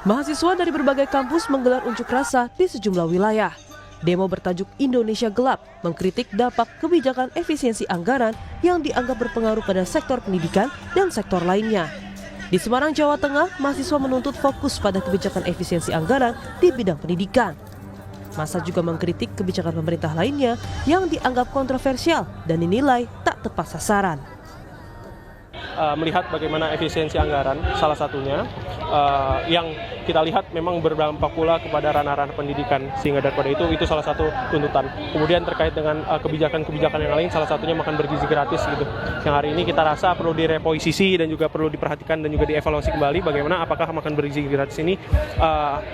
Mahasiswa dari berbagai kampus menggelar unjuk rasa di sejumlah wilayah. Demo bertajuk Indonesia Gelap mengkritik dampak kebijakan efisiensi anggaran yang dianggap berpengaruh pada sektor pendidikan dan sektor lainnya. Di Semarang, Jawa Tengah, mahasiswa menuntut fokus pada kebijakan efisiensi anggaran di bidang pendidikan. Massa juga mengkritik kebijakan pemerintah lainnya yang dianggap kontroversial dan dinilai tak tepat sasaran. Melihat bagaimana efisiensi anggaran salah satunya yang kita lihat memang berdampak pula kepada ranah-ranah pendidikan, sehingga daripada itu salah satu tuntutan. Kemudian terkait dengan kebijakan-kebijakan yang lain, salah satunya makan bergizi gratis gitu. Yang hari ini kita rasa perlu direposisi dan juga perlu diperhatikan dan juga dievaluasi kembali bagaimana apakah makan bergizi gratis ini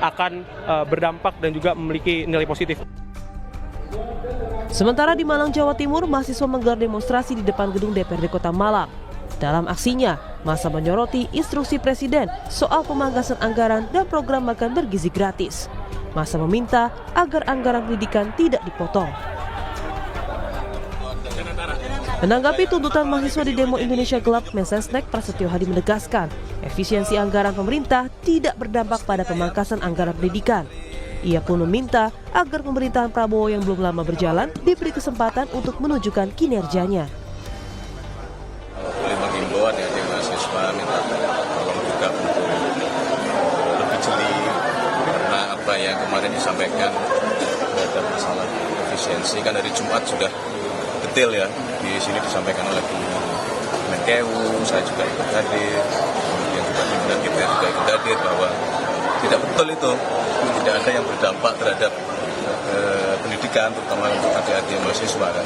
akan berdampak dan juga memiliki nilai positif. Sementara di Malang, Jawa Timur, mahasiswa menggelar demonstrasi di depan gedung DPRD Kota Malang. Dalam aksinya, massa menyoroti instruksi Presiden soal pemangkasan anggaran dan program makan bergizi gratis. Massa meminta agar anggaran pendidikan tidak dipotong. Menanggapi tuntutan mahasiswa di demo Indonesia Gelap, Mensesnek Prasetyo Hadi menegaskan, efisiensi anggaran pemerintah tidak berdampak pada pemangkasan anggaran pendidikan. Ia pun meminta agar pemerintahan Prabowo yang belum lama berjalan diberi kesempatan untuk menunjukkan kinerjanya. Menghimbau adik-adik mahasiswa minta tolong juga untuk lebih jeli karena apa yang kemarin disampaikan terhadap masalah efisiensi kan dari Jumat sudah detail ya, di sini disampaikan oleh Bu Menkeu, saya juga ikut hadir, kemudian juga pimpinan kita juga ikut hadir bahwa tidak betul itu, tidak ada yang berdampak terhadap pendidikan terutama untuk adik-adik mahasiswa kan.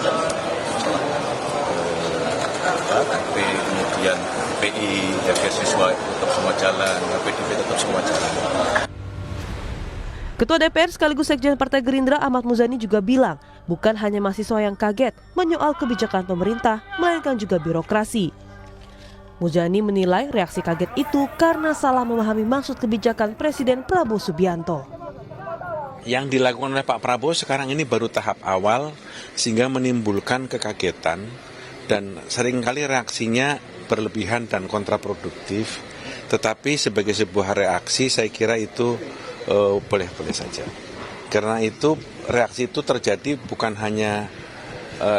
Tapi kemudian PI, beasiswa tetap semua jalan, PDB tetap semua jalan. Ketua DPR sekaligus Sekjen Partai Gerindra Ahmad Muzani juga bilang, bukan hanya mahasiswa yang kaget menyoal kebijakan pemerintah, melainkan juga birokrasi. Muzani menilai reaksi kaget itu karena salah memahami maksud kebijakan Presiden Prabowo Subianto. Yang dilakukan oleh Pak Prabowo sekarang ini baru tahap awal sehingga menimbulkan kekagetan. Dan seringkali reaksinya berlebihan dan kontraproduktif, tetapi sebagai sebuah reaksi saya kira itu boleh-boleh saja. Karena itu reaksi itu terjadi bukan hanya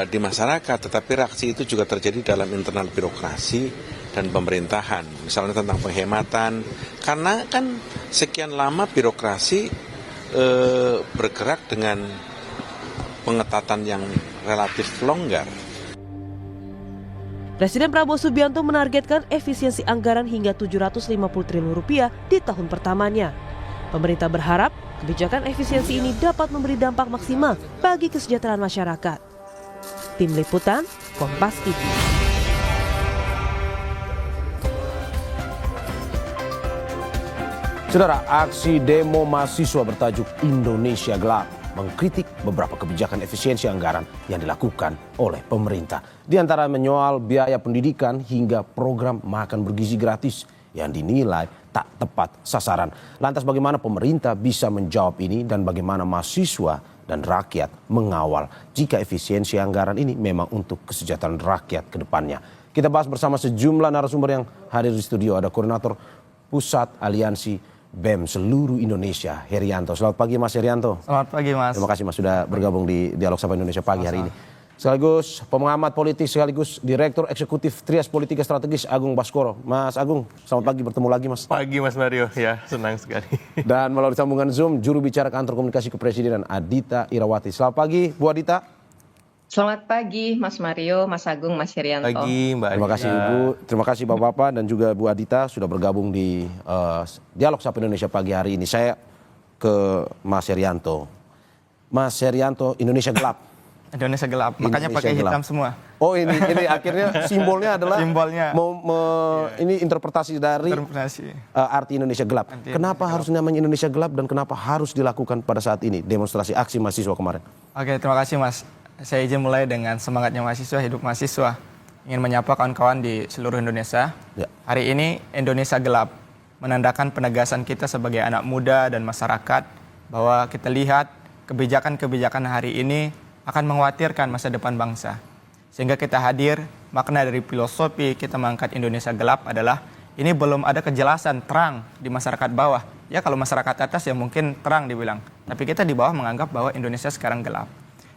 di masyarakat, tetapi reaksi itu juga terjadi dalam internal birokrasi dan pemerintahan. Misalnya tentang penghematan, karena kan sekian lama birokrasi bergerak dengan pengetatan yang relatif longgar. Presiden Prabowo Subianto menargetkan efisiensi anggaran hingga 750 triliun rupiah di tahun pertamanya. Pemerintah berharap kebijakan efisiensi ini dapat memberi dampak maksimal bagi kesejahteraan masyarakat. Tim Liputan, Kompas TV. Saudara, aksi demo mahasiswa bertajuk Indonesia Gelap mengkritik beberapa kebijakan efisiensi anggaran yang dilakukan oleh pemerintah. Di antara menyoal biaya pendidikan hingga program makan bergizi gratis yang dinilai tak tepat sasaran. Lantas bagaimana pemerintah bisa menjawab ini dan bagaimana mahasiswa dan rakyat mengawal jika efisiensi anggaran ini memang untuk kesejahteraan rakyat ke depannya. Kita bahas bersama sejumlah narasumber yang hadir di studio. Ada Koordinator Pusat Aliansi BEM seluruh Indonesia, Herianto. Selamat pagi Mas Herianto. Selamat pagi Mas. Terima kasih Mas sudah bergabung di Dialog Sapa Indonesia pagi hari ini. Sekaligus pengamat politik, sekaligus Direktur Eksekutif Trias Politika Strategis Agung Baskoro. Mas Agung, selamat pagi, bertemu lagi Mas. Pagi Mas Mario, ya senang sekali. Dan melalui sambungan Zoom, juru bicara Kantor Komunikasi Kepresidenan Adita Irawati. Selamat pagi Bu Adita. Selamat pagi Mas Mario, Mas Agung, Mas Herianto. Pagi Mbak Adita. Terima kasih Ibu, terima kasih Bapak-Bapak dan juga Bu Adita sudah bergabung di Dialog Sapa Indonesia pagi hari ini. Saya ke Mas Herianto. Mas Herianto, Indonesia Gelap. Indonesia Gelap, makanya Indonesia pakai Gelap. hitam semua. Oh ini akhirnya simbolnya adalah Simbolnya. Ini interpretasi dari arti Indonesia Gelap. Kenapa harus namanya Indonesia Gelap dan kenapa harus dilakukan pada saat ini demonstrasi aksi mahasiswa kemarin? Oke, terima kasih Mas. Saya izin mulai dengan semangatnya mahasiswa, hidup mahasiswa. Ingin menyapa kawan-kawan di seluruh Indonesia. Ya. Hari ini Indonesia Gelap menandakan penegasan kita sebagai anak muda dan masyarakat bahwa kita lihat kebijakan-kebijakan hari ini akan mengkhawatirkan masa depan bangsa. Sehingga kita hadir, makna dari filosofi kita mengangkat Indonesia Gelap adalah ini belum ada kejelasan terang di masyarakat bawah Ya kalau masyarakat atas ya mungkin terang dibilang. Tapi kita di bawah menganggap bahwa Indonesia sekarang gelap.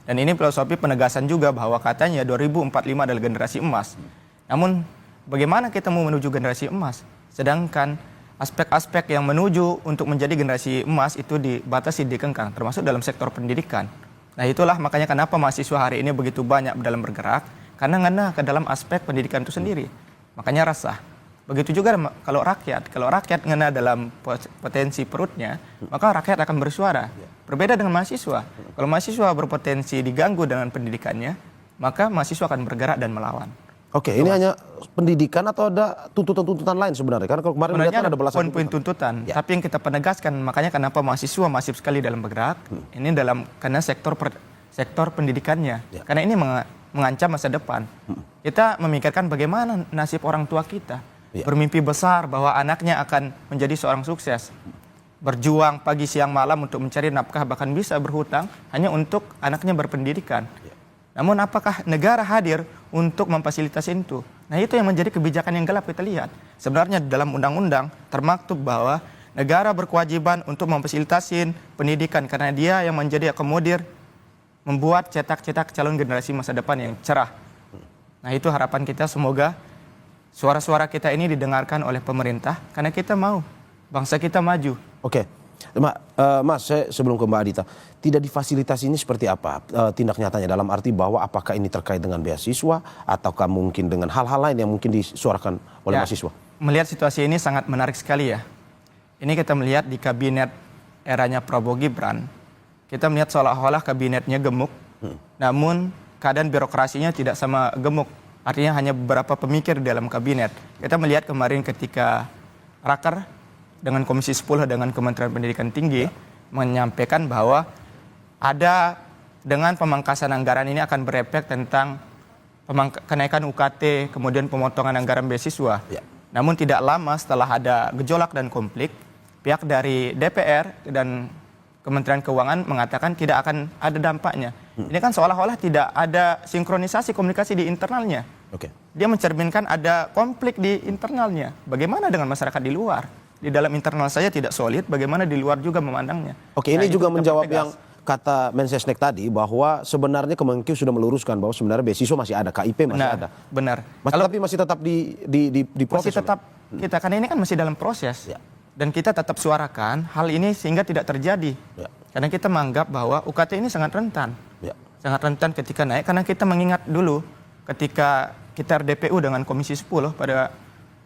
Dan ini filosofi penegasan juga bahwa katanya 2045 adalah generasi emas. Namun bagaimana kita mau menuju generasi emas? Sedangkan aspek-aspek yang menuju untuk menjadi generasi emas itu dibatasi, dikengkang, termasuk dalam sektor pendidikan. Nah itulah makanya kenapa mahasiswa hari ini begitu banyak dalam bergerak, karena ngena ke dalam aspek pendidikan itu sendiri. Makanya resah. Begitu juga kalau rakyat ngena dalam potensi perutnya, maka rakyat akan bersuara. Berbeda dengan mahasiswa. Kalau mahasiswa berpotensi diganggu dengan pendidikannya, maka mahasiswa akan bergerak dan melawan. Oke, ini hanya pendidikan atau ada tuntutan-tuntutan lain sebenarnya? Karena kalau kemarin Sebenarnya kan ada belasan poin-poin tuntutan. Ya. Tapi yang kita penegaskan, makanya kenapa mahasiswa masif sekali dalam bergerak, ini karena sektor pendidikannya. Ya. Karena ini mengancam masa depan. Kita memikirkan bagaimana nasib orang tua kita. Ya. Bermimpi besar bahwa anaknya akan menjadi seorang sukses. Berjuang pagi siang malam untuk mencari nafkah, bahkan bisa berhutang hanya untuk anaknya berpendidikan. Ya. Namun apakah negara hadir untuk memfasilitasi itu? Nah itu yang menjadi kebijakan yang gelap kita lihat. Sebenarnya dalam undang-undang termaktub bahwa negara berkewajiban untuk memfasilitasi pendidikan karena dia yang menjadi akomodir membuat cetak-cetak calon generasi masa depan yang cerah. Nah itu harapan kita, semoga suara-suara kita ini didengarkan oleh pemerintah karena kita mau bangsa kita maju. Oke, Mas, saya sebelum ke Mbak Adita, tidak difasilitasi ini seperti apa tindak nyatanya, dalam arti bahwa apakah ini terkait dengan beasiswa ataukah mungkin dengan hal-hal lain yang mungkin disuarakan oleh mahasiswa? Melihat situasi ini sangat menarik sekali ya. Ini kita melihat di kabinet eranya Prabowo Gibran, kita melihat seolah-olah kabinetnya gemuk, namun keadaan birokrasinya tidak sama gemuk. Artinya hanya beberapa pemikir di dalam kabinet. Kita melihat kemarin ketika raker dengan Komisi 10 dengan Kementerian Pendidikan Tinggi menyampaikan bahwa ada dengan pemangkasan anggaran ini akan berefek tentang kenaikan UKT, kemudian pemotongan anggaran beasiswa. Ya. Namun tidak lama setelah ada gejolak dan konflik, pihak dari DPR dan Kementerian Keuangan mengatakan tidak akan ada dampaknya. Ini kan seolah-olah tidak ada sinkronisasi komunikasi di internalnya. Oke. Dia mencerminkan ada konflik di internalnya. Bagaimana dengan masyarakat di luar? Di dalam internal saja tidak solid, bagaimana di luar juga memandangnya. Oke, ini juga kita menjawab pertegas. yang kata Mensesnek tadi bahwa sebenarnya Kemenkeu sudah meluruskan bahwa sebenarnya beasiswa masih ada, KIP masih ada. Benar. Tapi masih tetap di proses. Masih tetap kita, karena ini kan masih dalam proses. Ya. Dan kita tetap suarakan hal ini sehingga tidak terjadi. Ya. Karena kita menganggap bahwa UKT ini sangat rentan. Ya. Sangat rentan ketika naik, karena kita mengingat dulu ketika kita RDPU dengan Komisi 10 pada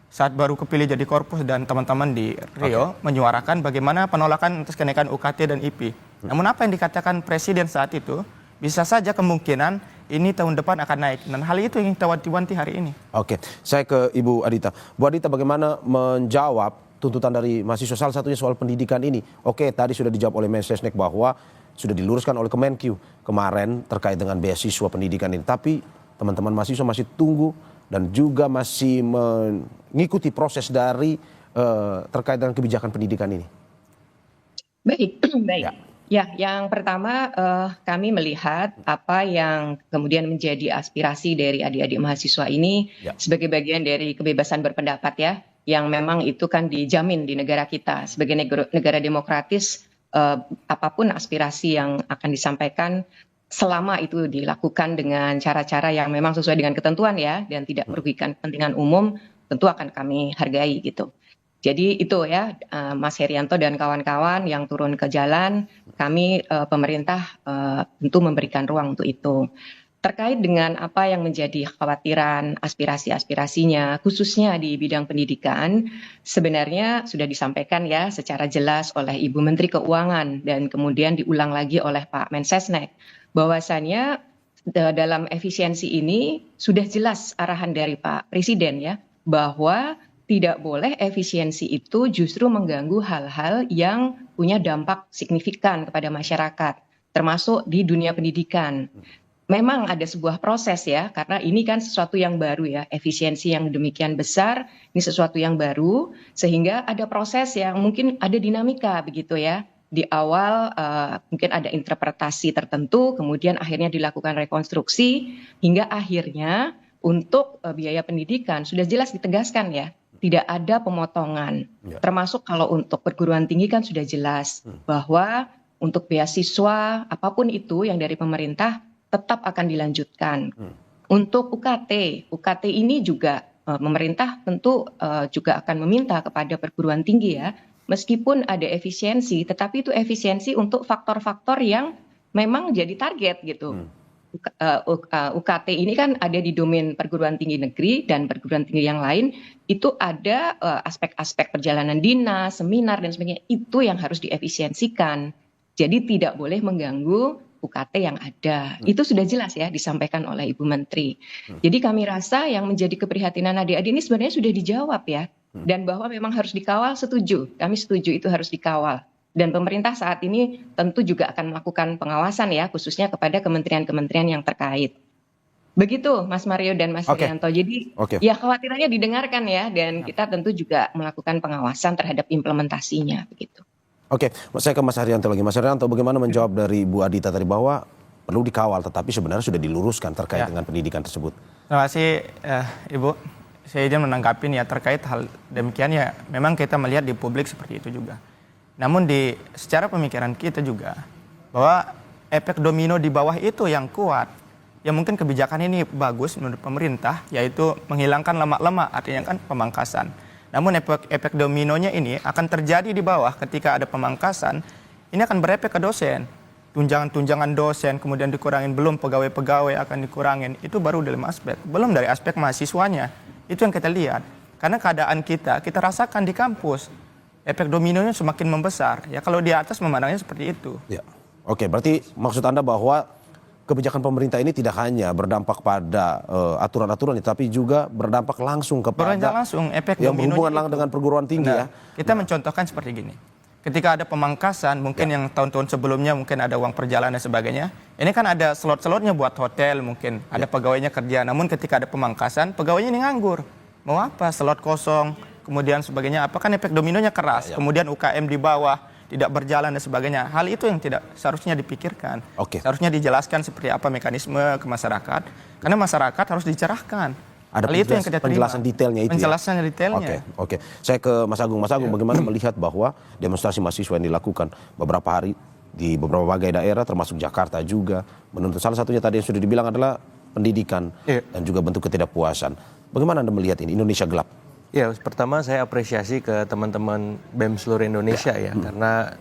saat baru kepilih jadi korpus dan teman-teman di Rio menyuarakan bagaimana penolakan atas kenaikan UKT dan IP. Namun apa yang dikatakan Presiden saat itu, bisa saja kemungkinan ini tahun depan akan naik. Dan hal itu yang kita wanti-wanti hari ini. Oke, saya ke Ibu Adita. Bu Adita, bagaimana menjawab tuntutan dari mahasiswa, salah satunya soal pendidikan ini? Oke, tadi sudah dijawab oleh Mensesnek bahwa sudah diluruskan oleh Kemenkeu kemarin terkait dengan beasiswa pendidikan ini. Tapi teman-teman mahasiswa masih tunggu dan juga masih mengikuti proses dari terkait dengan kebijakan pendidikan ini. Baik, baik. Ya, yang pertama kami melihat apa yang kemudian menjadi aspirasi dari adik-adik mahasiswa ini sebagai bagian dari kebebasan berpendapat ya, yang memang itu kan dijamin di negara kita sebagai negara demokratis. Apapun aspirasi yang akan disampaikan, selama itu dilakukan dengan cara-cara yang memang sesuai dengan ketentuan ya, dan tidak merugikan kepentingan umum, tentu akan kami hargai gitu. Jadi itu ya, Mas Herianto dan kawan-kawan yang turun ke jalan, kami pemerintah tentu memberikan ruang untuk itu. Terkait dengan apa yang menjadi kekhawatiran, aspirasi-aspirasinya, khususnya di bidang pendidikan, sebenarnya sudah disampaikan ya secara jelas oleh Ibu Menteri Keuangan dan kemudian diulang lagi oleh Pak Mensesnek, bahwasannya dalam efisiensi ini sudah jelas arahan dari Pak Presiden ya, bahwa tidak boleh efisiensi itu justru mengganggu hal-hal yang punya dampak signifikan kepada masyarakat, termasuk di dunia pendidikan. Memang ada sebuah proses ya, karena ini kan sesuatu yang baru ya, efisiensi yang demikian besar, ini sesuatu yang baru, sehingga ada proses yang mungkin ada dinamika begitu ya. Di awal mungkin ada interpretasi tertentu, kemudian akhirnya dilakukan rekonstruksi, hingga akhirnya untuk biaya pendidikan sudah jelas ditegaskan ya, tidak ada pemotongan. Ya. Termasuk kalau untuk perguruan tinggi kan sudah jelas bahwa untuk beasiswa apapun itu yang dari pemerintah tetap akan dilanjutkan. Untuk UKT ini juga pemerintah tentu juga akan meminta kepada perguruan tinggi ya, meskipun ada efisiensi, tetapi itu efisiensi untuk faktor-faktor yang memang jadi target gitu. UKT ini kan ada di domain perguruan tinggi negeri dan perguruan tinggi yang lain, itu ada aspek-aspek perjalanan dinas, seminar dan sebagainya, itu yang harus diefisiensikan. Jadi tidak boleh mengganggu UKT yang ada. Itu sudah jelas ya disampaikan oleh Ibu Menteri. Jadi kami rasa yang menjadi keprihatinan adik-adik ini sebenarnya sudah dijawab ya. Dan bahwa memang harus dikawal, setuju. Kami setuju itu harus dikawal. Dan pemerintah saat ini tentu juga akan melakukan pengawasan ya, khususnya kepada kementerian-kementerian yang terkait. Begitu Mas Mario dan Mas Irianto. Jadi ya khawatirannya didengarkan ya, dan kita tentu juga melakukan pengawasan terhadap implementasinya begitu. Oke, saya ke Mas Haryanto lagi. Mas Haryanto, bagaimana menjawab dari Bu Adita tadi bahwa perlu dikawal, tetapi sebenarnya sudah diluruskan terkait dengan pendidikan tersebut? Terima kasih Ibu. Saya izin menanggapi ya terkait hal demikian ya. Memang kita melihat di publik seperti itu juga. Namun secara pemikiran kita juga bahwa efek domino di bawah itu yang kuat. Ya mungkin kebijakan ini bagus menurut pemerintah, yaitu menghilangkan lemak-lemak, artinya kan pemangkasan. Namun efek dominonya ini akan terjadi di bawah ketika ada pemangkasan, ini akan berefek ke dosen. Tunjangan dosen kemudian dikurangin, belum pegawai-pegawai akan dikurangin. Itu baru dalam aspek, belum dari aspek mahasiswanya. Itu yang kita lihat. Karena keadaan kita rasakan di kampus. Efek dominonya semakin membesar. Ya kalau di atas memandangnya seperti itu. Ya. Oke, berarti maksud Anda bahwa kebijakan pemerintah ini tidak hanya berdampak pada aturan-aturan, tapi juga berdampak langsung kepada efek yang berhubungan dengan perguruan tinggi ya. Kita mencontohkan seperti gini. Ketika ada pemangkasan, mungkin yang tahun-tahun sebelumnya mungkin ada uang perjalanan dan sebagainya. Ini kan ada slot-slotnya buat hotel mungkin, ada pegawainya kerja. Namun ketika ada pemangkasan, pegawainya ini nganggur. Mau apa? Slot kosong, kemudian sebagainya. Apakah efek dominonya keras? Kemudian UKM di bawah tidak berjalan dan sebagainya. Hal itu yang tidak seharusnya dipikirkan. Seharusnya dijelaskan seperti apa mekanisme ke masyarakat. Karena masyarakat harus dicerahkan. Ada penjelasan detailnya itu. Penjelasan detailnya. Oke. Saya ke Mas Agung. Mas Agung, bagaimana melihat bahwa demonstrasi mahasiswa yang dilakukan beberapa hari di beberapa berbagai daerah, termasuk Jakarta juga, menuntut salah satunya tadi yang sudah dibilang adalah pendidikan dan juga bentuk ketidakpuasan. Bagaimana Anda melihat ini Indonesia gelap? Ya, pertama saya apresiasi ke teman-teman BEM seluruh Indonesia karena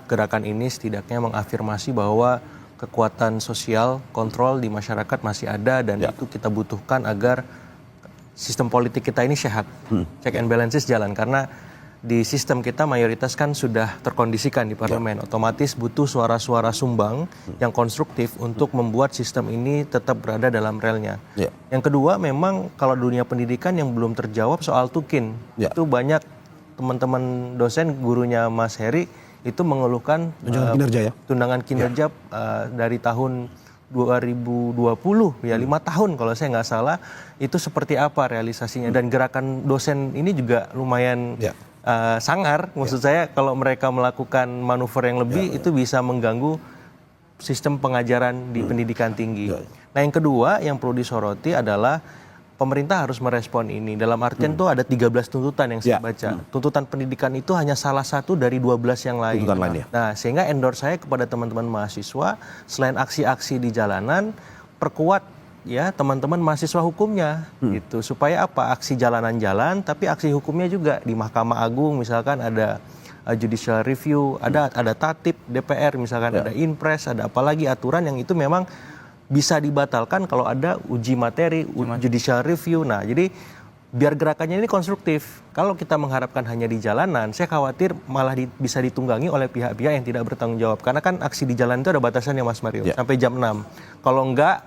gerakan ini setidaknya mengafirmasi bahwa kekuatan sosial kontrol di masyarakat masih ada dan itu kita butuhkan agar sistem politik kita ini sehat. Check and balances jalan karena di sistem kita mayoritas kan sudah terkondisikan di parlemen. Otomatis butuh suara-suara sumbang yang konstruktif untuk membuat sistem ini tetap berada dalam relnya. Yang kedua memang kalau dunia pendidikan yang belum terjawab soal tukin. Itu banyak teman-teman dosen, gurunya Mas Heri itu mengeluhkan tunjangan kinerja dari tahun 2020 ya 5 tahun kalau saya nggak salah itu seperti apa realisasinya dan gerakan dosen ini juga lumayan sangar maksud saya kalau mereka melakukan manuver yang lebih itu bisa mengganggu sistem pengajaran di pendidikan tinggi. Nah yang kedua yang perlu disoroti adalah pemerintah harus merespon ini. Dalam artian tuh ada 13 tuntutan yang saya baca. Tuntutan pendidikan itu hanya salah satu dari 12 yang lain. Nah, sehingga endorse saya kepada teman-teman mahasiswa, selain aksi-aksi di jalanan, perkuat ya teman-teman mahasiswa hukumnya gitu. Supaya apa? Aksi jalanan jalan, tapi aksi hukumnya juga di Mahkamah Agung misalkan ada judicial review, ada tatip DPR misalkan ada inpres, ada apalagi aturan yang itu memang bisa dibatalkan kalau ada uji materi, judicial review. Nah, jadi biar gerakannya ini konstruktif. Kalau kita mengharapkan hanya di jalanan, saya khawatir malah bisa ditunggangi oleh pihak-pihak yang tidak bertanggung jawab. Karena kan aksi di jalan itu ada batasannya Mas Mario, sampai jam 6. Kalau enggak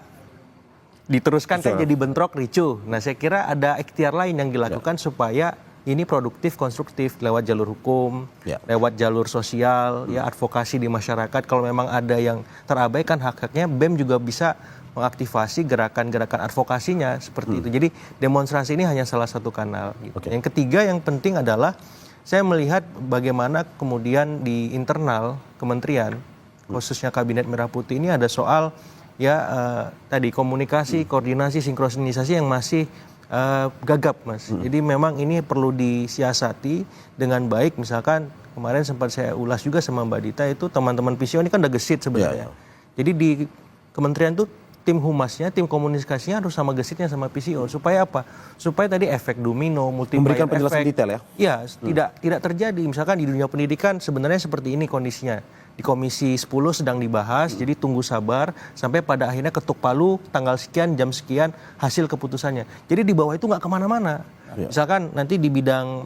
diteruskan kan jadi bentrok, ricuh. Nah, saya kira ada ikhtiar lain yang dilakukan supaya ini produktif, konstruktif lewat jalur hukum, lewat jalur sosial, advokasi di masyarakat. Kalau memang ada yang terabaikan hak-haknya, BEM juga bisa mengaktifasi gerakan-gerakan advokasinya seperti itu. Jadi demonstrasi ini hanya salah satu kanal. Gitu. Yang ketiga yang penting adalah saya melihat bagaimana kemudian di internal kementerian, khususnya Kabinet Merah Putih ini ada soal tadi komunikasi, koordinasi, sinkronisasi yang masih gagap, Mas. Jadi memang ini perlu disiasati dengan baik. Misalkan kemarin sempat saya ulas juga sama Mbak Dita, itu teman-teman PCO ini kan udah gesit sebenarnya. Jadi di kementerian tuh tim humasnya, tim komunikasinya harus sama gesitnya sama PCO. Supaya apa? Supaya tadi efek domino, multiplier Memberikan penjelasan efek. detail ya? Iya, tidak terjadi. Misalkan di dunia pendidikan sebenarnya seperti ini kondisinya. Di Komisi 10 sedang dibahas, jadi tunggu sabar sampai pada akhirnya ketuk palu tanggal sekian, jam sekian, hasil keputusannya. Jadi di bawah itu nggak kemana-mana. Misalkan nanti di bidang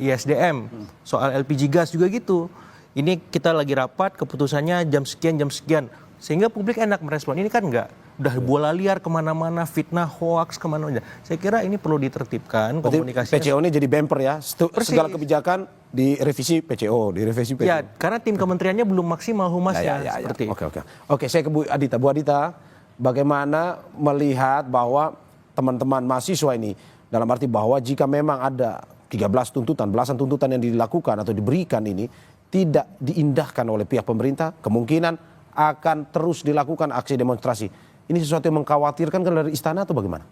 ISDM, soal LPG gas juga gitu. Ini kita lagi rapat, keputusannya jam sekian, sehingga publik enak merespon. Ini kan nggak, udah bola liar kemana-mana, fitnah, hoax kemana-mana. Saya kira ini perlu ditertibkan komunikasinya. PCO ini jadi bumper ya, segala kebijakan direvisi PCO. Ya, karena tim kementeriannya belum maksimal humasnya. Seperti itu. Oke, saya ke Bu Adita. Bu Adita, bagaimana melihat bahwa teman-teman mahasiswa ini, dalam arti bahwa jika memang ada 13 tuntutan, belasan tuntutan yang dilakukan atau diberikan ini tidak diindahkan oleh pihak pemerintah, kemungkinan akan terus dilakukan aksi demonstrasi. Ini sesuatu yang mengkhawatirkan kan dari istana atau bagaimana?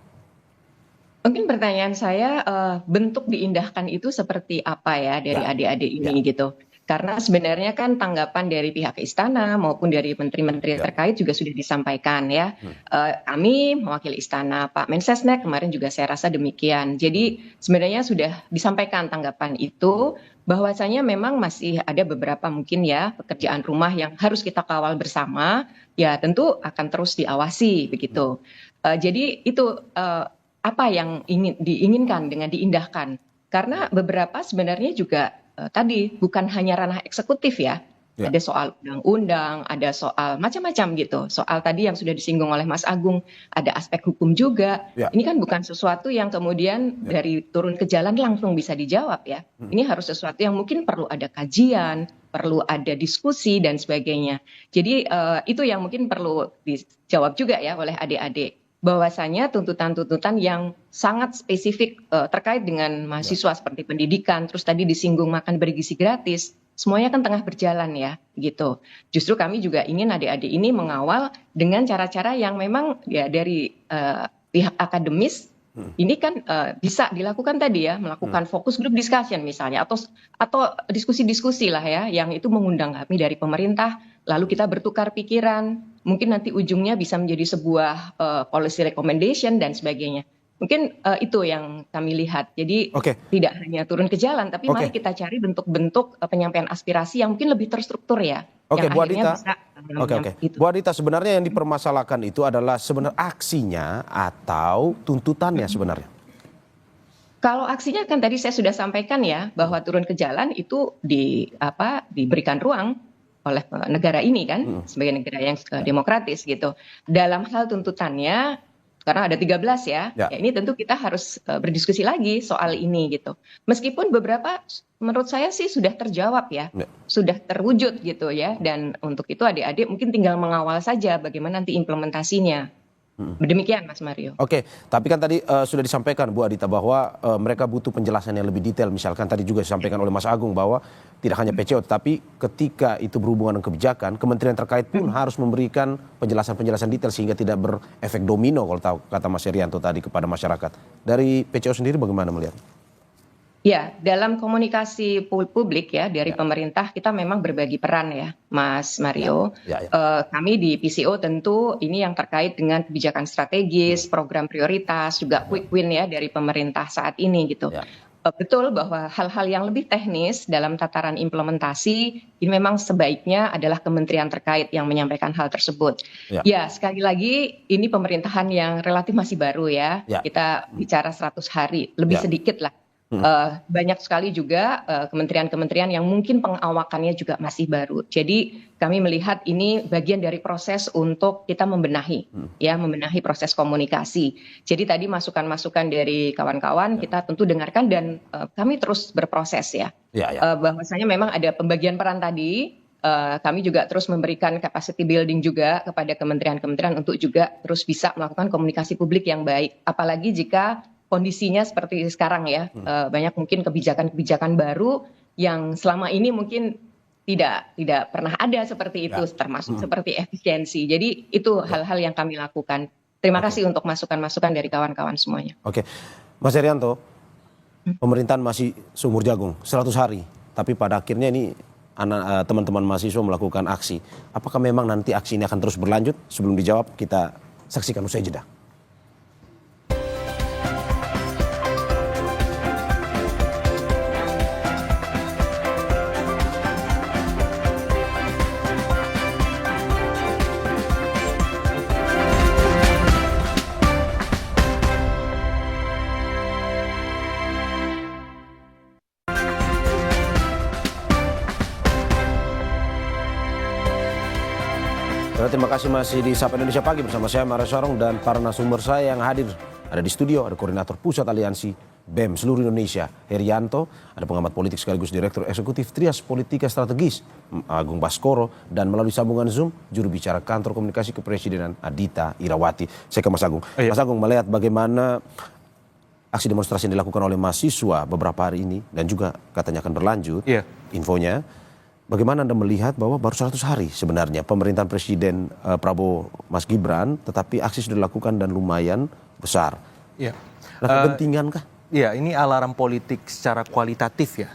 Mungkin pertanyaan saya, bentuk diindahkan itu seperti apa ya dari adik-adik ini gitu. Karena sebenarnya kan tanggapan dari pihak istana maupun dari menteri-menteri terkait juga sudah disampaikan ya. Kami mewakili istana, Pak Mensesnek kemarin juga saya rasa demikian. Jadi sebenarnya sudah disampaikan tanggapan itu, bahwasanya memang masih ada beberapa mungkin ya pekerjaan rumah yang harus kita kawal bersama, ya tentu akan terus diawasi begitu. Jadi itu apa yang diinginkan dengan diindahkan. Karena beberapa sebenarnya juga tadi bukan hanya ranah eksekutif ya. Ada soal undang-undang, ada soal macam-macam gitu. Soal tadi yang sudah disinggung oleh Mas Agung, ada aspek hukum juga. Ini kan bukan sesuatu yang kemudian dari turun ke jalan langsung bisa dijawab ya. Ini harus sesuatu yang mungkin perlu ada kajian, perlu ada diskusi dan sebagainya. Jadi itu yang mungkin perlu dijawab juga ya oleh adik-adik. Bahwasanya tuntutan-tuntutan yang sangat spesifik terkait dengan mahasiswa seperti pendidikan, terus tadi disinggung makan bergizi gratis, semuanya kan tengah berjalan ya, gitu. Justru kami juga ingin adik-adik ini mengawal dengan cara-cara yang memang ya dari pihak akademis, ini kan bisa dilakukan tadi ya, melakukan fokus group discussion misalnya, atau diskusi-diskusi lah ya, yang itu mengundang kami dari pemerintah, lalu kita bertukar pikiran, mungkin nanti ujungnya bisa menjadi sebuah policy recommendation dan sebagainya. Mungkin itu yang kami lihat. Jadi tidak hanya turun ke jalan, tapi mari kita cari bentuk-bentuk penyampaian aspirasi yang mungkin lebih terstruktur ya. Bu Adita. Bu Adita, sebenarnya yang dipermasalahkan itu adalah sebenarnya aksinya atau tuntutannya sebenarnya? Kalau aksinya kan tadi saya sudah sampaikan ya, bahwa turun ke jalan itu diberikan ruang oleh negara ini kan, sebagai negara yang demokratis gitu. Dalam hal tuntutannya, karena ada 13 ya, ini tentu kita harus berdiskusi lagi soal ini gitu. Meskipun beberapa menurut saya sih sudah terjawab ya, sudah terwujud gitu ya, dan untuk itu adik-adik mungkin tinggal mengawal saja bagaimana nanti implementasinya. Demikian Mas Mario. Tapi kan tadi sudah disampaikan Bu Adita bahwa mereka butuh penjelasan yang lebih detail. Misalkan tadi juga disampaikan oleh Mas Agung bahwa tidak hanya PCO, tapi ketika itu berhubungan dengan kebijakan, kementerian terkait pun harus memberikan penjelasan-penjelasan detail sehingga tidak berefek domino kalau kata Mas Herianto tadi kepada masyarakat. Dari PCO sendiri bagaimana melihat? Ya, dalam komunikasi publik ya dari pemerintah kita memang berbagi peran ya, Mas Mario. Kami di PCO tentu ini yang terkait dengan kebijakan strategis, program prioritas, juga quick win ya dari pemerintah saat ini gitu. Betul bahwa hal-hal yang lebih teknis dalam tataran implementasi ini memang sebaiknya adalah kementerian terkait yang menyampaikan hal tersebut. Ya, sekali lagi ini pemerintahan yang relatif masih baru ya. Kita bicara 100 hari, lebih sedikit lah. Banyak sekali juga kementerian-kementerian yang mungkin pengawakannya juga masih baru. Jadi kami melihat ini bagian dari proses untuk kita membenahi, membenahi proses komunikasi. Jadi tadi masukan-masukan dari kawan-kawan kita tentu dengarkan dan kami terus berproses ya. Bahwasanya memang ada pembagian peran tadi. Kami juga terus memberikan capacity building juga kepada kementerian-kementerian untuk juga terus bisa melakukan komunikasi publik yang baik. Apalagi jika kondisinya seperti sekarang ya, banyak mungkin kebijakan-kebijakan baru yang selama ini mungkin tidak pernah ada seperti itu, termasuk seperti efisiensi. Jadi itu hal-hal yang kami lakukan. Terima kasih untuk masukan-masukan dari kawan-kawan semuanya. Oke, Mas Herianto, pemerintahan masih seumur jagung 100 hari, tapi pada akhirnya ini teman-teman mahasiswa melakukan aksi. Apakah memang nanti aksi ini akan terus berlanjut? Sebelum dijawab, kita saksikan usai jeda. Terima kasih masih di Sapa Indonesia Pagi bersama saya Mario Sorong dan para narasumber saya yang hadir. Ada di studio, ada Koordinator Pusat Aliansi BEM seluruh Indonesia, Herianto, ada pengamat politik sekaligus Direktur Eksekutif Trias Politika Strategis, Agung Baskoro, dan melalui sambungan Zoom, juru bicara Kantor Komunikasi Kepresidenan, Adita Irawati. Saya ke Mas Agung. Mas Agung, melihat bagaimana aksi demonstrasi yang dilakukan oleh mahasiswa beberapa hari ini, dan juga katanya akan berlanjut, infonya, bagaimana Anda melihat bahwa baru 100 hari sebenarnya pemerintahan Presiden Prabowo Mas Gibran, tetapi aksi sudah dilakukan dan lumayan besar. Iya. Kepentingan kah? Iya, ini alarm politik secara kualitatif ya.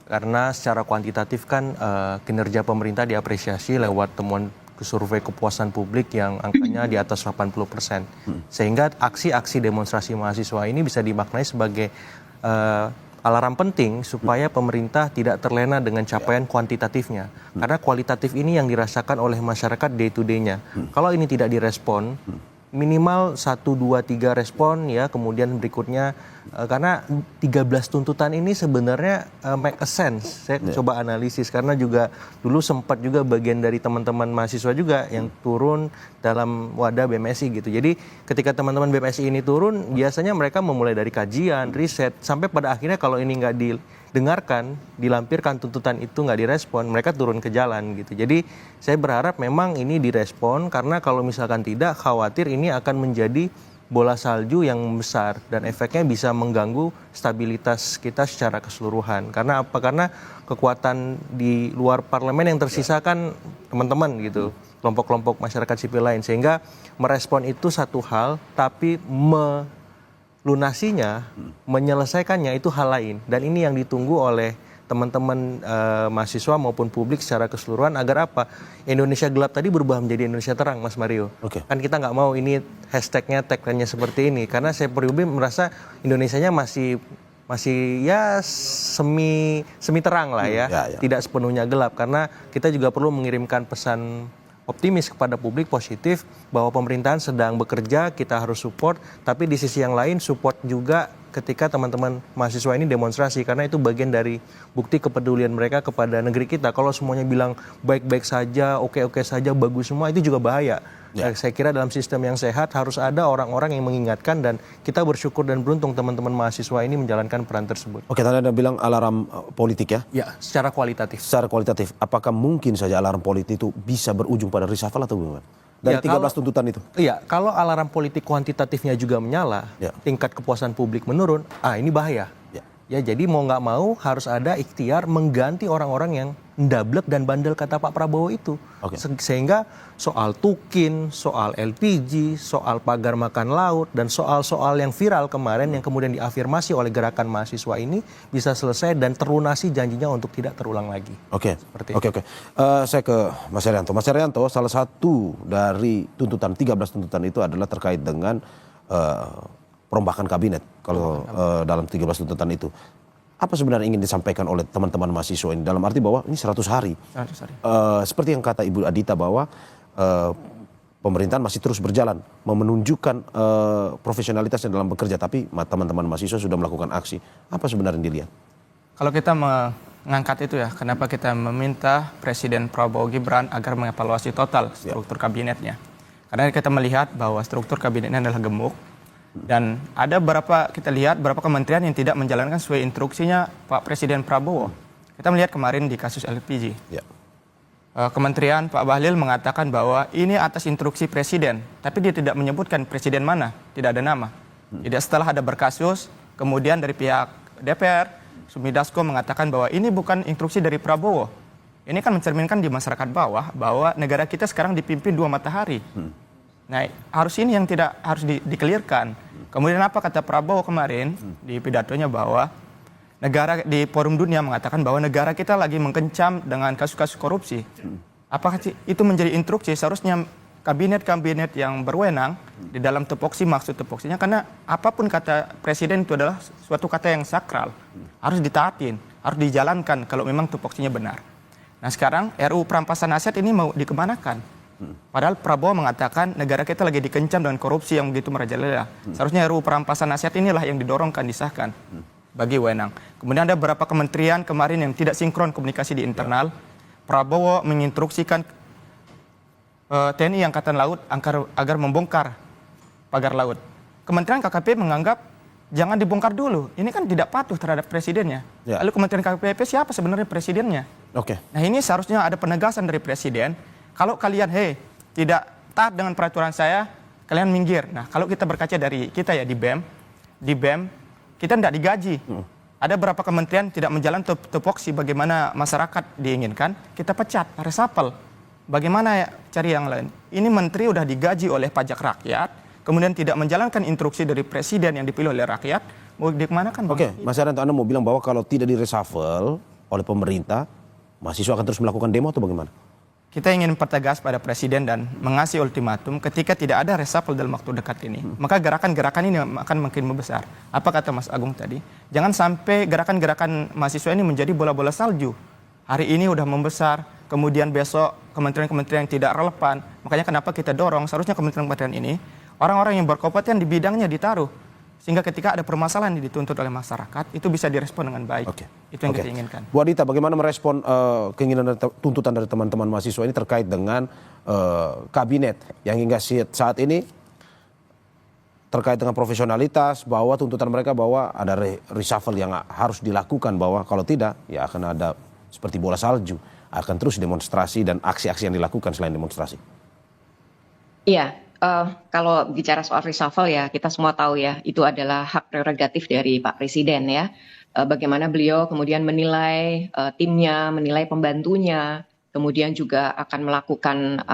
Karena secara kuantitatif kan kinerja pemerintah diapresiasi lewat temuan survei kepuasan publik yang angkanya di atas 80%. Sehingga aksi-aksi demonstrasi mahasiswa ini bisa dimaknai sebagai alarm penting supaya pemerintah tidak terlena dengan capaian kuantitatifnya. Karena kualitatif ini yang dirasakan oleh masyarakat day to day-nya. Kalau ini tidak direspon, minimal 1, 2, 3 respon ya, kemudian berikutnya karena 13 tuntutan ini sebenarnya make a sense. Saya coba analisis karena juga dulu sempat juga bagian dari teman-teman mahasiswa juga yang turun dalam wadah BMSI gitu. Jadi ketika teman-teman BMSI ini turun, biasanya mereka memulai dari kajian, riset, sampai pada akhirnya kalau ini nggak didengarkan, dilampirkan tuntutan itu nggak direspon, mereka turun ke jalan gitu. Jadi saya berharap memang ini direspon karena kalau misalkan tidak, khawatir ini akan menjadi bola salju yang besar dan efeknya bisa mengganggu stabilitas kita secara keseluruhan. Karena apa? Karena kekuatan di luar parlemen yang tersisa kan teman-teman gitu, kelompok-kelompok masyarakat sipil lain, sehingga merespon itu satu hal, tapi melunasinya, menyelesaikannya itu hal lain. Dan ini yang ditunggu oleh teman-teman mahasiswa maupun publik secara keseluruhan agar apa? Indonesia gelap tadi berubah menjadi Indonesia terang, Mas Mario. Kan kita nggak mau ini hashtagnya, tagline-nya seperti ini. Karena saya pribadi merasa Indonesianya masih ya semi terang lah ya. Tidak sepenuhnya gelap. Karena kita juga perlu mengirimkan pesan optimis kepada publik, positif, bahwa pemerintahan sedang bekerja, kita harus support, tapi di sisi yang lain support juga ketika teman-teman mahasiswa ini demonstrasi, karena itu bagian dari bukti kepedulian mereka kepada negeri kita. Kalau semuanya bilang baik-baik saja, oke-oke saja, bagus semua, itu juga bahaya. Saya kira dalam sistem yang sehat harus ada orang-orang yang mengingatkan, dan kita bersyukur dan beruntung teman-teman mahasiswa ini menjalankan peran tersebut. Oke, tadi Anda bilang alarm politik ya? Ya, secara kualitatif. Secara kualitatif, apakah mungkin saja alarm politik itu bisa berujung pada reshuffle atau bagaimana? Dari 13 tuntutan itu? Iya, kalau alarm politik kuantitatifnya juga menyala, tingkat kepuasan publik menurun, ini bahaya. Ya, jadi mau nggak mau harus ada ikhtiar mengganti orang-orang yang ndablek dan bandel kata Pak Prabowo itu. Sehingga soal Tukin, soal LPG, soal pagar makan laut, dan soal-soal yang viral kemarin yang kemudian diafirmasi oleh gerakan mahasiswa ini bisa selesai dan terlunasi janjinya untuk tidak terulang lagi. Oke. Saya ke Mas Herianto. Mas Herianto, salah satu dari 13 tuntutan itu adalah terkait dengan perombakan kabinet kalau dalam 13 tuntutan itu. Apa sebenarnya ingin disampaikan oleh teman-teman mahasiswa ini? Dalam arti bahwa ini 100 hari. Seperti yang kata Ibu Adita bahwa pemerintahan masih terus berjalan, menunjukkan profesionalitasnya dalam bekerja, tapi teman-teman mahasiswa sudah melakukan aksi. Apa sebenarnya yang dilihat? Kalau kita mengangkat itu ya, kenapa kita meminta Presiden Prabowo Gibran agar mengevaluasi total struktur kabinetnya. Karena kita melihat bahwa struktur kabinetnya adalah gemuk, dan ada kita lihat beberapa kementerian yang tidak menjalankan sesuai instruksinya Pak Presiden Prabowo. Kita melihat kemarin di kasus LPG. Kementerian Pak Bahlil mengatakan bahwa ini atas instruksi Presiden, tapi dia tidak menyebutkan Presiden mana, tidak ada nama. Jadi setelah ada berkasus, kemudian dari pihak DPR, Sumi Dasko mengatakan bahwa ini bukan instruksi dari Prabowo. Ini kan mencerminkan di masyarakat bawah bahwa negara kita sekarang dipimpin dua matahari. Nah, harus ini yang tidak harus dikelirkan. Kemudian apa kata Prabowo kemarin di pidatonya bahwa negara di forum dunia mengatakan bahwa negara kita lagi mengkencam dengan kasus-kasus korupsi. Apakah itu menjadi instruksi seharusnya kabinet-kabinet yang berwenang di dalam tupoksi, maksud tupoksinya, karena apapun kata presiden itu adalah suatu kata yang sakral, harus ditaatin, harus dijalankan kalau memang tupoksinya benar. Nah sekarang RUU perampasan aset ini mau dikemanakan? Padahal Prabowo mengatakan negara kita lagi dikencam dengan korupsi yang begitu merajalela. Seharusnya RUU perampasan aset inilah yang didorongkan, disahkan bagi wenang. Kemudian ada beberapa kementerian kemarin yang tidak sinkron komunikasi di internal. Prabowo menginstruksikan TNI Angkatan Laut agar membongkar pagar laut. Kementerian KKP menganggap jangan dibongkar dulu. Ini kan tidak patuh terhadap presidennya. Ya. Lalu Kementerian KPP siapa sebenarnya presidennya? Oke. Nah ini seharusnya ada penegasan dari presiden. Kalau kalian tidak taat dengan peraturan saya, kalian minggir. Nah kalau kita berkaca dari kita ya di BEM kita tidak digaji. Ada beberapa kementerian tidak menjalankan tupoksi bagaimana masyarakat diinginkan, kita pecat, resapel. Bagaimana cari yang lain? Ini menteri udah digaji oleh pajak rakyat, kemudian tidak menjalankan instruksi dari presiden yang dipilih oleh rakyat, mau dikemanakan? Oke, Mas Herianto, Anda mau bilang bahwa kalau tidak direshuffle oleh pemerintah, mahasiswa akan terus melakukan demo atau bagaimana? Kita ingin pertegas pada presiden dan mengasih ultimatum ketika tidak ada reshuffle dalam waktu dekat ini, maka gerakan-gerakan ini akan makin membesar. Apa kata Mas Agung tadi? Jangan sampai gerakan-gerakan mahasiswa ini menjadi bola-bola salju. Hari ini udah membesar, kemudian besok kementerian-kementerian yang tidak relevan. Makanya kenapa kita dorong seharusnya kementerian-kementerian ini orang-orang yang berkompeten di bidangnya ditaruh, sehingga ketika ada permasalahan yang dituntut oleh masyarakat itu bisa direspon dengan baik. Itu yang kita inginkan. Bu Adita, bagaimana merespon keinginan dan tuntutan dari teman-teman mahasiswa ini terkait dengan kabinet yang hingga saat ini terkait dengan profesionalitas, bahwa tuntutan mereka bahwa ada reshuffle yang harus dilakukan, bahwa kalau tidak ya akan ada seperti bola salju, akan terus demonstrasi dan aksi-aksi yang dilakukan selain demonstrasi. Iya, kalau bicara soal reshuffle ya kita semua tahu ya itu adalah hak prerogatif dari Pak Presiden ya. Bagaimana beliau kemudian menilai timnya, menilai pembantunya, kemudian juga akan melakukan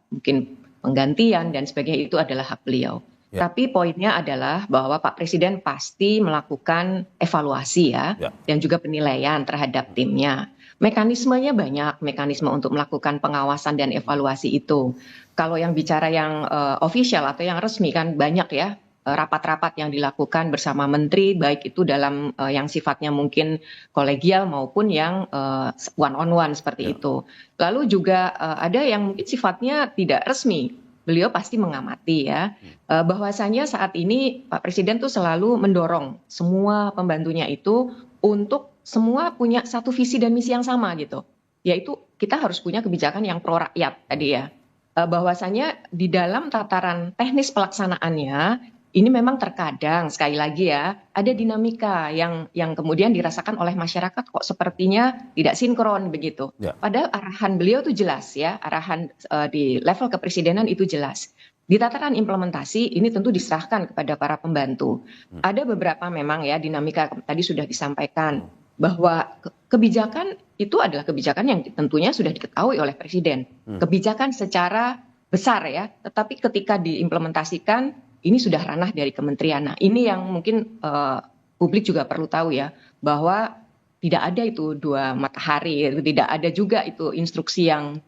mungkin penggantian dan sebagainya, itu adalah hak beliau. Ya. Tapi poinnya adalah bahwa Pak Presiden pasti melakukan evaluasi ya. Dan juga penilaian terhadap timnya. Mekanismenya banyak, mekanisme untuk melakukan pengawasan dan evaluasi itu. Kalau yang bicara yang official atau yang resmi kan banyak ya, rapat-rapat yang dilakukan bersama menteri, baik itu dalam yang sifatnya mungkin kolegial maupun yang one on one seperti itu. Lalu juga ada yang mungkin sifatnya tidak resmi. Beliau pasti mengamati ya, bahwasanya saat ini Pak Presiden tuh selalu mendorong semua pembantunya itu untuk semua punya satu visi dan misi yang sama gitu. Yaitu kita harus punya kebijakan yang pro rakyat tadi ya. Bahwasanya di dalam tataran teknis pelaksanaannya ini memang terkadang sekali lagi ya ada dinamika yang kemudian dirasakan oleh masyarakat kok sepertinya tidak sinkron begitu. Padahal arahan beliau itu jelas ya, arahan di level kepresidenan itu jelas. Di tataran implementasi ini tentu diserahkan kepada para pembantu. Ada beberapa memang ya dinamika tadi sudah disampaikan bahwa kebijakan itu adalah kebijakan yang tentunya sudah diketahui oleh presiden. Kebijakan secara besar ya, tetapi ketika diimplementasikan ini sudah ranah dari kementerian. Nah ini yang mungkin publik juga perlu tahu ya, bahwa tidak ada itu dua matahari, tidak ada juga itu instruksi yang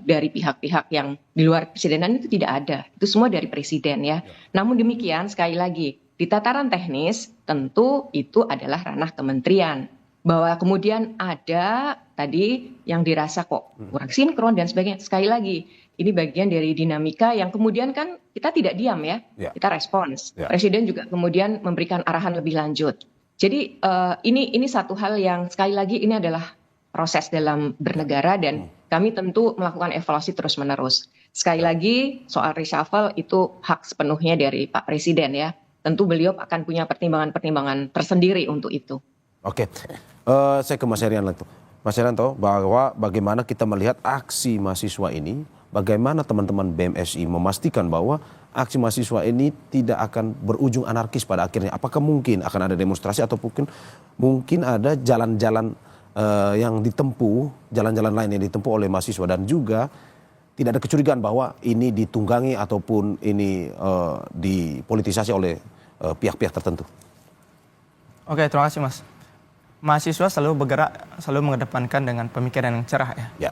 dari pihak-pihak yang di luar presidenan, itu tidak ada. Itu semua dari presiden ya. Namun demikian sekali lagi di tataran teknis tentu itu adalah ranah kementerian. Bahwa kemudian ada tadi yang dirasa kok kurang sinkron dan sebagainya. Sekali lagi ini bagian dari dinamika yang kemudian kan kita tidak diam ya. Kita respons. Presiden juga kemudian memberikan arahan lebih lanjut. Jadi ini satu hal yang sekali lagi ini adalah proses dalam bernegara dan kami tentu melakukan evaluasi terus-menerus. Sekali lagi soal reshuffle itu hak sepenuhnya dari Pak Presiden ya. Tentu beliau akan punya pertimbangan-pertimbangan tersendiri untuk itu. Oke, saya ke Mas Herianto. Mas Herianto, bahwa bagaimana kita melihat aksi mahasiswa ini, bagaimana teman-teman BMSI memastikan bahwa aksi mahasiswa ini tidak akan berujung anarkis pada akhirnya. Apakah mungkin akan ada demonstrasi atau mungkin ada jalan-jalan yang ditempuh, jalan-jalan lain yang ditempuh oleh mahasiswa, dan juga tidak ada kecurigaan bahwa ini ditunggangi ataupun ini dipolitisasi oleh pihak-pihak tertentu? Oke, terima kasih Mas. Mahasiswa selalu bergerak, selalu mengedepankan dengan pemikiran yang cerah ya. Ya.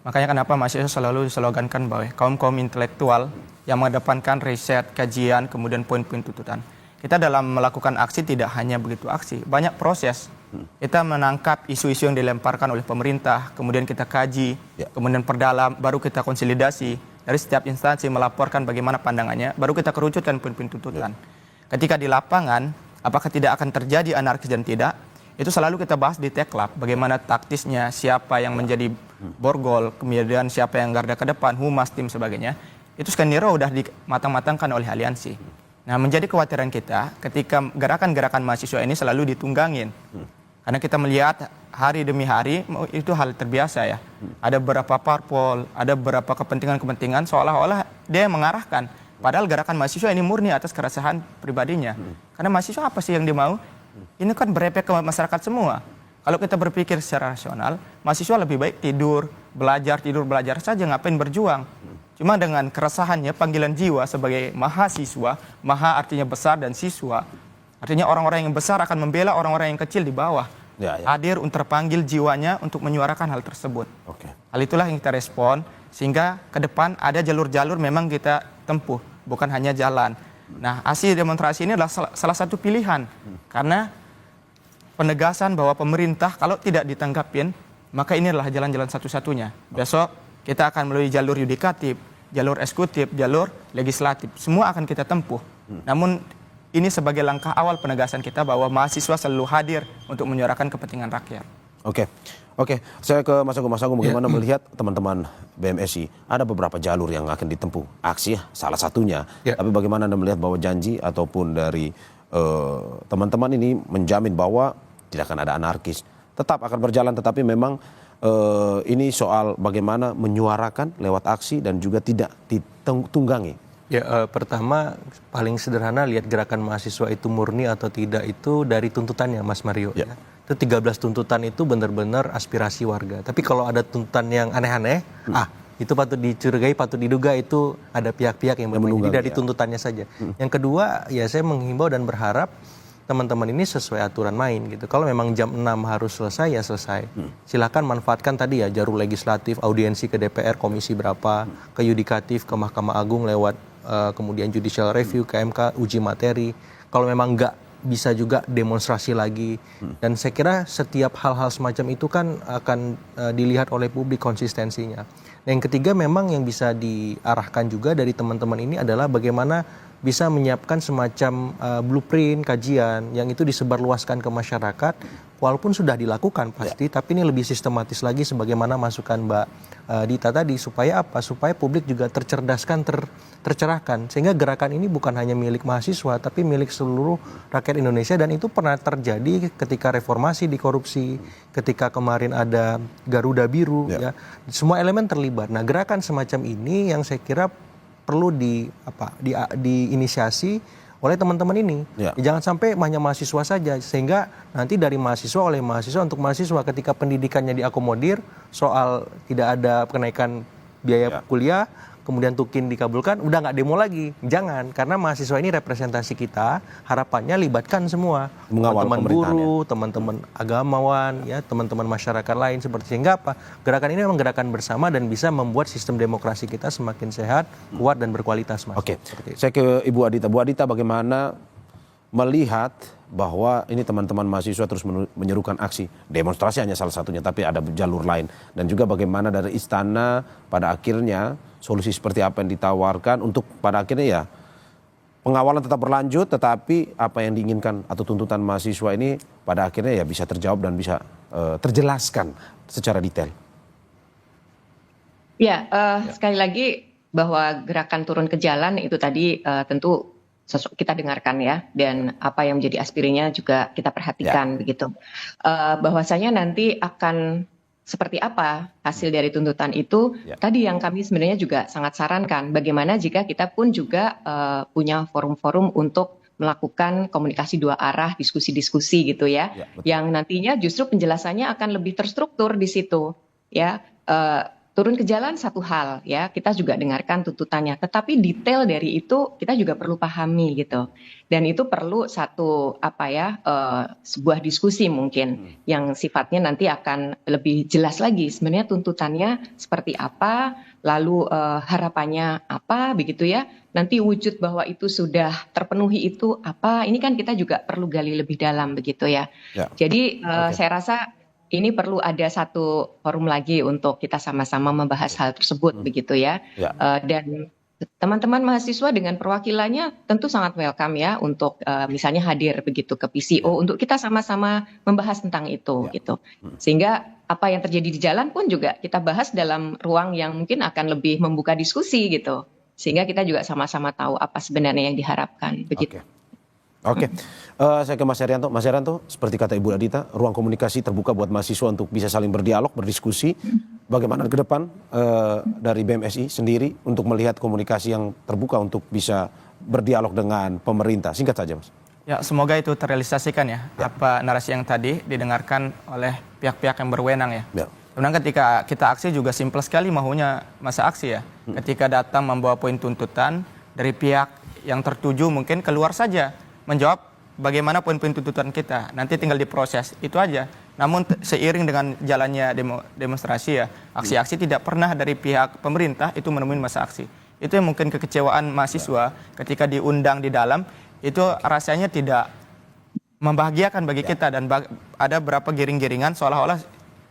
Makanya kenapa mahasiswa selalu dislogankan bahwa kaum-kaum intelektual yang mengedepankan riset, kajian, kemudian poin-poin tuntutan. Kita dalam melakukan aksi tidak hanya begitu aksi, banyak proses. Kita menangkap isu-isu yang dilemparkan oleh pemerintah, kemudian kita kaji, kemudian perdalam, baru kita konsolidasi. Dari setiap instansi melaporkan bagaimana pandangannya, baru kita kerucutkan poin-poin tuntutan. Ketika di lapangan, apakah tidak akan terjadi anarkis dan tidak? Itu selalu kita bahas di Teklab, bagaimana taktisnya, siapa yang menjadi borgol, kemudian siapa yang garda ke depan, humas, tim sebagainya. Itu skenario udah dimatang-matangkan oleh aliansi. Nah, menjadi kekhawatiran kita ketika gerakan-gerakan mahasiswa ini selalu ditunggangin. Karena kita melihat hari demi hari itu hal terbiasa ya. Ada beberapa parpol, ada beberapa kepentingan-kepentingan seolah-olah dia yang mengarahkan. Padahal gerakan mahasiswa ini murni atas keresahan pribadinya. Karena mahasiswa apa sih yang dia mau? Ini kan berefek ke masyarakat semua. Kalau kita berpikir secara rasional, mahasiswa lebih baik tidur, belajar saja, ngapain berjuang. Cuma dengan keresahannya, panggilan jiwa sebagai mahasiswa, maha artinya besar dan siswa, artinya orang-orang yang besar akan membela orang-orang yang kecil di bawah. Hadir untuk terpanggil jiwanya untuk menyuarakan hal tersebut. Hal itulah yang kita respon, sehingga ke depan ada jalur-jalur memang kita tempuh, bukan hanya jalan. Nah, aksi demonstrasi ini adalah salah satu pilihan. Karena penegasan bahwa pemerintah kalau tidak ditanggapin, maka ini adalah jalan-jalan satu-satunya. Besok kita akan melalui jalur yudikatif, jalur eksekutif, jalur legislatif. Semua akan kita tempuh. Namun ini sebagai langkah awal penegasan kita bahwa mahasiswa selalu hadir untuk menyuarakan kepentingan rakyat. Oke, saya ke Mas Agung, bagaimana melihat teman-teman BMSI? Ada beberapa jalur yang akan ditempuh. Aksi salah satunya. Tapi bagaimana Anda melihat bahwa janji ataupun dari teman-teman ini menjamin bahwa tidak akan ada anarkis? Tetap akan berjalan, tetapi memang ini soal bagaimana menyuarakan lewat aksi dan juga tidak ditunggangi. Ya, pertama paling sederhana lihat gerakan mahasiswa itu murni atau tidak itu dari tuntutannya Mas Mario. Ya. Itu 13 tuntutan itu benar-benar aspirasi warga. Tapi kalau ada tuntutan yang aneh-aneh, itu patut dicurigai, patut diduga itu ada pihak-pihak yang bermain. Jadi dari tuntutannya saja. Yang kedua, ya saya menghimbau dan berharap teman-teman ini sesuai aturan main gitu. Kalau memang jam 6 harus selesai, ya selesai. Silakan manfaatkan tadi ya jalur legislatif, audiensi ke DPR, komisi berapa, ke yudikatif, ke Mahkamah Agung lewat kemudian judicial review, ke MK, uji materi. Kalau memang enggak, bisa juga demonstrasi lagi. Dan saya kira setiap hal-hal semacam itu kan akan dilihat oleh publik konsistensinya. Dan yang ketiga memang yang bisa diarahkan juga dari teman-teman ini adalah bagaimana bisa menyiapkan semacam blueprint, kajian yang itu disebarluaskan ke masyarakat. Walaupun sudah dilakukan pasti, tapi ini lebih sistematis lagi sebagaimana masukan Mbak Dita tadi. Supaya apa? Supaya publik juga tercerdaskan, tercerahkan. Sehingga gerakan ini bukan hanya milik mahasiswa, tapi milik seluruh rakyat Indonesia. Dan itu pernah terjadi ketika reformasi di korupsi, ketika kemarin ada Garuda Biru, ya. Semua elemen terlibat. Nah, gerakan semacam ini yang saya kira perlu diinisiasi oleh teman-teman ini. Jangan sampai hanya mahasiswa saja, sehingga nanti dari mahasiswa oleh mahasiswa untuk mahasiswa, ketika pendidikannya diakomodir, soal tidak ada kenaikan biaya kuliah, kemudian tukin dikabulkan, udah nggak demo lagi. Jangan, karena mahasiswa ini representasi kita, harapannya libatkan semua. Teman-teman buruh, teman-teman agamawan, ya, teman-teman masyarakat lain seperti, sehingga apa? Gerakan ini memang gerakan bersama dan bisa membuat sistem demokrasi kita semakin sehat, kuat dan berkualitas, Mas. Oke, saya ke Ibu Adita. Bu Adita, bagaimana melihat bahwa ini teman-teman mahasiswa terus menyerukan aksi, demonstrasi hanya salah satunya, tapi ada jalur lain, dan juga bagaimana dari istana pada akhirnya solusi seperti apa yang ditawarkan untuk pada akhirnya ya pengawalan tetap berlanjut, tetapi apa yang diinginkan atau tuntutan mahasiswa ini pada akhirnya ya bisa terjawab dan bisa terjelaskan secara detail. Ya, sekali lagi bahwa gerakan turun ke jalan itu tadi tentu kita dengarkan ya, dan apa yang menjadi aspirasinya juga kita perhatikan begitu. Bahwasanya nanti akan seperti apa hasil dari tuntutan itu, tadi yang kami sebenarnya juga sangat sarankan, bagaimana jika kita pun juga punya forum-forum untuk melakukan komunikasi dua arah, diskusi-diskusi gitu ya, yang nantinya justru penjelasannya akan lebih terstruktur di situ ya. turun ke jalan satu hal ya, kita juga dengarkan tuntutannya, tetapi detail dari itu kita juga perlu pahami gitu. Dan itu perlu satu sebuah diskusi mungkin yang sifatnya nanti akan lebih jelas lagi sebenarnya tuntutannya seperti apa, lalu harapannya apa begitu ya. Nanti wujud bahwa itu sudah terpenuhi itu apa, ini kan kita juga perlu gali lebih dalam begitu ya. Jadi saya rasa ini perlu ada satu forum lagi untuk kita sama-sama membahas hal tersebut begitu ya. Dan teman-teman mahasiswa dengan perwakilannya tentu sangat welcome ya untuk misalnya hadir begitu ke PCO untuk kita sama-sama membahas tentang itu gitu. Sehingga apa yang terjadi di jalan pun juga kita bahas dalam ruang yang mungkin akan lebih membuka diskusi gitu. Sehingga kita juga sama-sama tahu apa sebenarnya yang diharapkan begitu. Oke. Saya ke Mas Herianto. Mas Herianto, seperti kata Ibu Adita, ruang komunikasi terbuka buat mahasiswa untuk bisa saling berdialog, berdiskusi. Bagaimana ke depan dari BMSI sendiri untuk melihat komunikasi yang terbuka untuk bisa berdialog dengan pemerintah? Singkat saja, Mas. Ya, semoga itu terrealisasikan ya. Apa narasi yang tadi didengarkan oleh pihak-pihak yang berwenang ya. Sebenarnya ketika kita aksi juga simpel sekali maunya masa aksi ya. Ketika datang membawa poin tuntutan dari pihak yang tertuju mungkin keluar saja menjawab bagaimana poin-poin tuntutan kita. Nanti tinggal diproses, itu aja. Namun seiring dengan jalannya demonstrasi ya, aksi-aksi tidak pernah dari pihak pemerintah itu menemui masa aksi. Itu yang mungkin kekecewaan mahasiswa ketika diundang di dalam, itu rasanya tidak membahagiakan bagi kita dan ada beberapa giring-giringan seolah-olah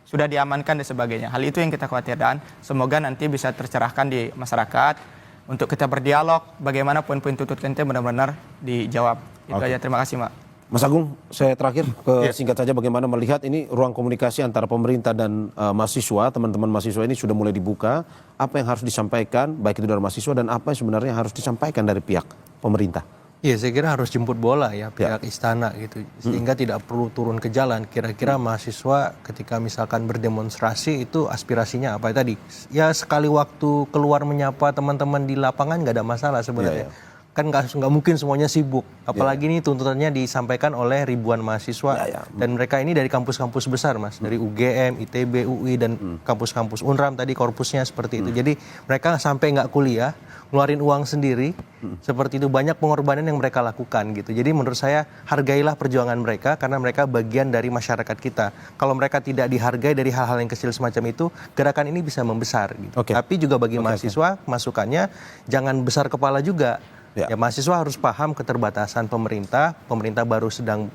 sudah diamankan dan sebagainya. Hal itu yang kita khawatirkan. Semoga nanti bisa tercerahkan di masyarakat untuk kita berdialog bagaimana poin-poin tuntutan kita benar-benar dijawab. Itu aja, terima kasih, Mak. Mas Agung, saya terakhir singkat saja bagaimana melihat ini ruang komunikasi antara pemerintah dan mahasiswa, teman-teman mahasiswa ini sudah mulai dibuka. Apa yang harus disampaikan, baik itu dari mahasiswa dan apa yang sebenarnya harus disampaikan dari pihak pemerintah? Iya, saya kira harus jemput bola ya pihak istana gitu, sehingga tidak perlu turun ke jalan. Kira-kira mahasiswa ketika misalkan berdemonstrasi itu aspirasinya apa tadi? Ya sekali waktu keluar menyapa teman-teman di lapangan nggak ada masalah sebenarnya. Kan nggak mungkin semuanya sibuk, apalagi ini tuntutannya disampaikan oleh ribuan mahasiswa dan mereka ini dari kampus-kampus besar, Mas, dari UGM, ITB, UI dan kampus-kampus Unram tadi korpusnya seperti itu. Jadi mereka sampai nggak kuliah ngeluarin uang sendiri seperti itu, banyak pengorbanan yang mereka lakukan gitu. Jadi menurut saya hargailah perjuangan mereka karena mereka bagian dari masyarakat kita. Kalau mereka tidak dihargai dari hal-hal yang kecil semacam itu, gerakan ini bisa membesar gitu. Tapi juga bagi mahasiswa masukannya jangan besar kepala juga. Ya, mahasiswa harus paham keterbatasan pemerintah baru sedang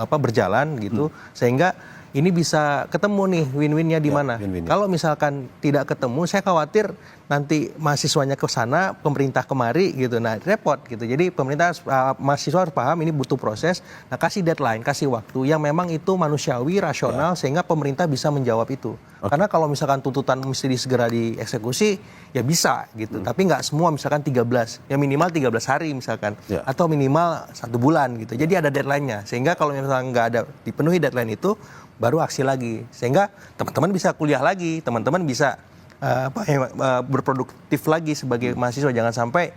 berjalan gitu, sehingga ini bisa ketemu nih win-winnya di mana. Kalau misalkan tidak ketemu, saya khawatir nanti mahasiswanya ke sana, pemerintah kemari gitu. Nah, repot gitu. Jadi mahasiswa harus paham ini butuh proses. Nah, kasih deadline, kasih waktu yang memang itu manusiawi, rasional sehingga pemerintah bisa menjawab itu. Karena kalau misalkan tuntutan mesti segera dieksekusi, ya bisa gitu. Tapi nggak semua misalkan 13, ya minimal 13 hari misalkan. Atau minimal 1 bulan gitu. Jadi ada deadline-nya. Sehingga kalau misalkan nggak ada dipenuhi deadline itu, baru aksi lagi. Sehingga teman-teman bisa kuliah lagi, teman-teman bisa berproduktif lagi sebagai mahasiswa. Jangan sampai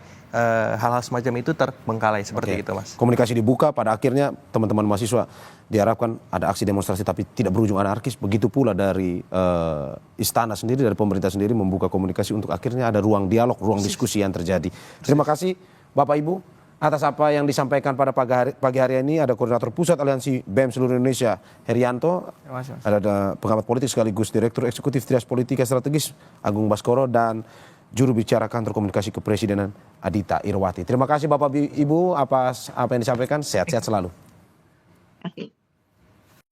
hal-hal semacam itu terbengkalai seperti itu, Mas. Komunikasi dibuka, pada akhirnya teman-teman mahasiswa diharapkan ada aksi demonstrasi tapi tidak berujung anarkis. Begitu pula dari istana sendiri, dari pemerintah sendiri membuka komunikasi untuk akhirnya ada ruang dialog, ruang diskusi yang terjadi. Terima kasih Bapak Ibu atas apa yang disampaikan pada pagi hari ini. Ada Koordinator Pusat Aliansi BEM seluruh Indonesia, Herianto. Ada pengamat politik sekaligus Direktur Eksekutif Trias Politika Strategis, Agung Baskoro, dan juru bicara Kantor Komunikasi Kepresidenan, Adita Irwati. Terima kasih Bapak Ibu atas apa yang disampaikan. Sehat-sehat selalu. Terima kasih.